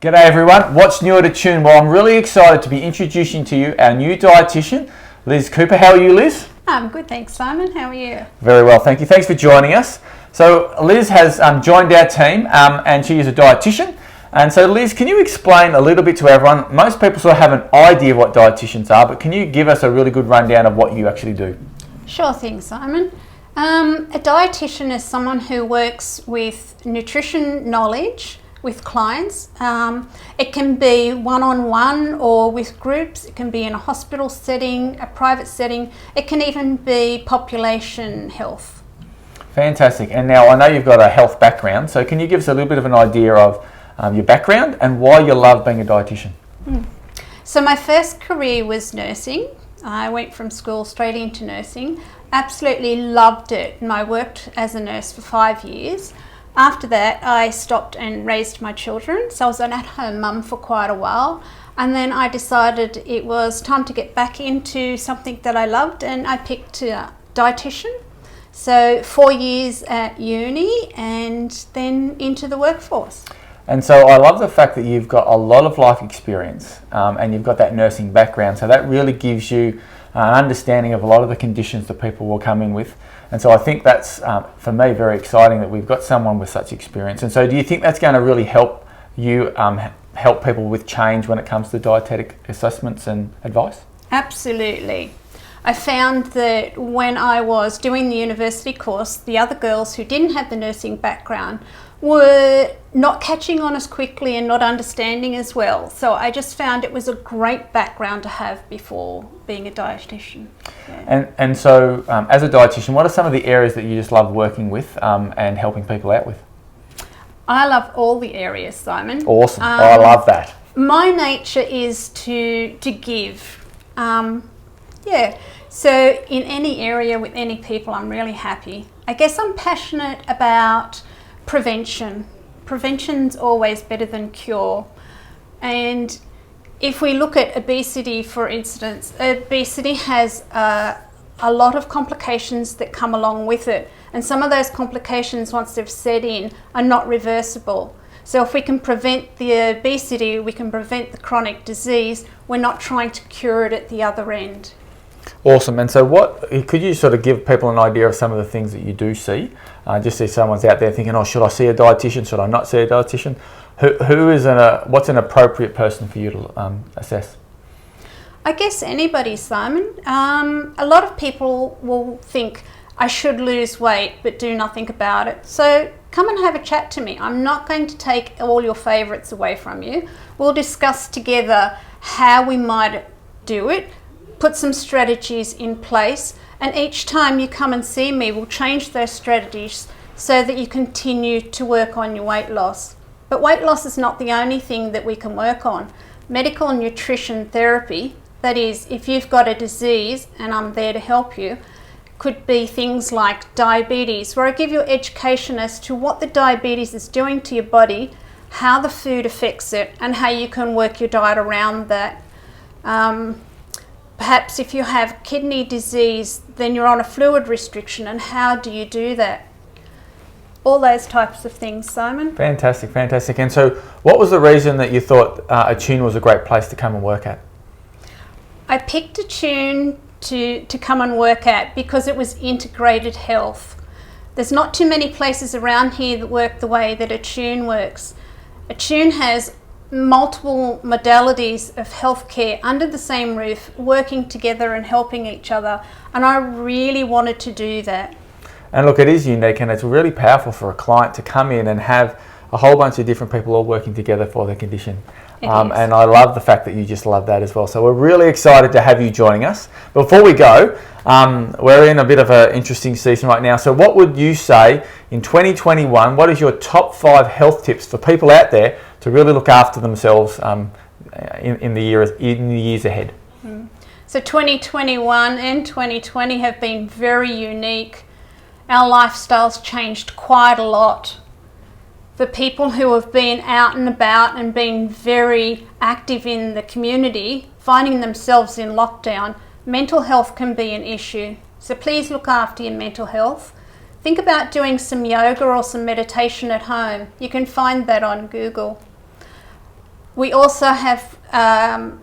G'day everyone, what's new at ATUNE? Well, I'm really excited to be introducing to you our new dietitian, Liz Cooper. How are you, Liz? I'm good, thanks, Simon. How are you? Very well, thank you. Thanks for joining us. So Liz has joined our team and she is a dietitian. And so Liz, can you explain a little bit to everyone? Most people sort of have an idea of what dietitians are, but can you give us a really good rundown of what you actually do? Sure thing, Simon. A dietitian is someone who works with nutrition knowledge with clients. It can be one-on-one or with groups. It can be in a hospital setting, a private setting. It can even be population health. Fantastic. And now I know you've got a health background, so can you give us a little bit of an idea of your background and why you love being a dietitian? So my first career was nursing. I went from school straight into nursing. Absolutely loved it, and I worked as a nurse for 5 years. After that, I stopped and raised my children, so I was an at-home mum for quite a while, and then I decided it was time to get back into something that I loved, and I picked a dietitian. So 4 years at uni and then into the workforce. And so I love the fact that you've got a lot of life experience and you've got that nursing background, so that really gives you an understanding of a lot of the conditions that people will come in with. And so I think that's, for me, very exciting that we've got someone with such experience. And so do you think that's going to really help you help people with change when it comes to dietetic assessments and advice? Absolutely. I found that when I was doing the university course, the other girls who didn't have the nursing background were not catching on as quickly and not understanding as well. So I just found it was a great background to have before being a dietitian. Yeah. And so as a dietitian, what are some of the areas that you just love working with and helping people out with? I love all the areas, Simon. Awesome. I love that. My nature is to give. So in any area with any people, I'm really happy. I guess I'm passionate about prevention. Prevention's always better than cure. And if we look at obesity, for instance, obesity has a lot of complications that come along with it. And some of those complications, once they've set in, are not reversible. So if we can prevent the obesity, we can prevent the chronic disease. We're not trying to cure it at the other end. Awesome. And so could you sort of give people an idea of some of the things that you do see? Just see someone's out there thinking, oh, should I see a dietitian? Should I not see a dietitian? What's an appropriate person for you to assess? I guess anybody, Simon. A lot of people will think, I should lose weight, but do nothing about it. So come and have a chat to me. I'm not going to take all your favourites away from you. We'll discuss together how we might do it, put some strategies in place, and each time you come and see me, we'll change those strategies so that you continue to work on your weight loss. But weight loss is not the only thing that we can work on. Medical nutrition therapy, that is, if you've got a disease and I'm there to help you, could be things like diabetes, where I give you education as to what the diabetes is doing to your body, how the food affects it, and how you can work your diet around that. Perhaps if you have kidney disease, then you're on a fluid restriction, and how do you do that? All those types of things, Simon. Fantastic, fantastic. And so what was the reason that you thought ATUNE was a great place to come and work at? I picked ATUNE to come and work at because it was integrated health. There's not too many places around here that work the way that ATUNE works. ATUNE has multiple modalities of healthcare under the same roof, working together and helping each other, and I really wanted to do that. And look, it is unique and it's really powerful for a client to come in and have a whole bunch of different people all working together for their condition. And I love the fact that you just love that as well. So we're really excited to have you joining us. Before we go, we're in a bit of an interesting season right now. So what would you say in 2021, what is your top 5 health tips for people out there to really look after themselves in the years ahead? So 2021 and 2020 have been very unique. Our lifestyles changed quite a lot. For people who have been out and about and been very active in the community, finding themselves in lockdown, mental health can be an issue. So please look after your mental health. Think about doing some yoga or some meditation at home. You can find that on Google. We also have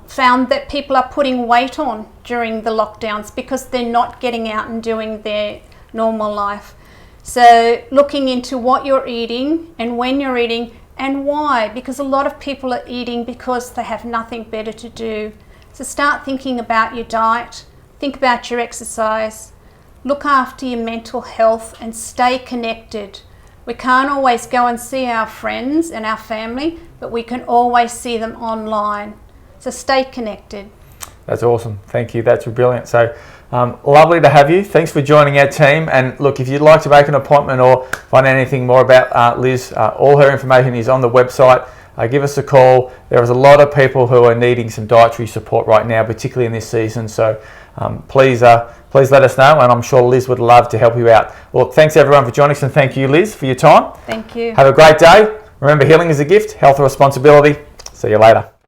found that people are putting weight on during the lockdowns because they're not getting out and doing their normal life. So looking into what you're eating and when you're eating and why, because a lot of people are eating because they have nothing better to do. So start thinking about your diet, think about your exercise, look after your mental health and stay connected. We can't always go and see our friends and our family, but we can always see them online. So stay connected. That's awesome. Thank you. That's brilliant. So lovely to have you. Thanks for joining our team. And look, if you'd like to make an appointment or find out anything more about Liz, all her information is on the website. Give us a call. There is a lot of people who are needing some dietary support right now, particularly in this season. So please let us know, and I'm sure Liz would love to help you out. Well, thanks everyone for joining us, and thank you, Liz, for your time. Thank you. Have a great day. Remember, healing is a gift, health a responsibility. See you later.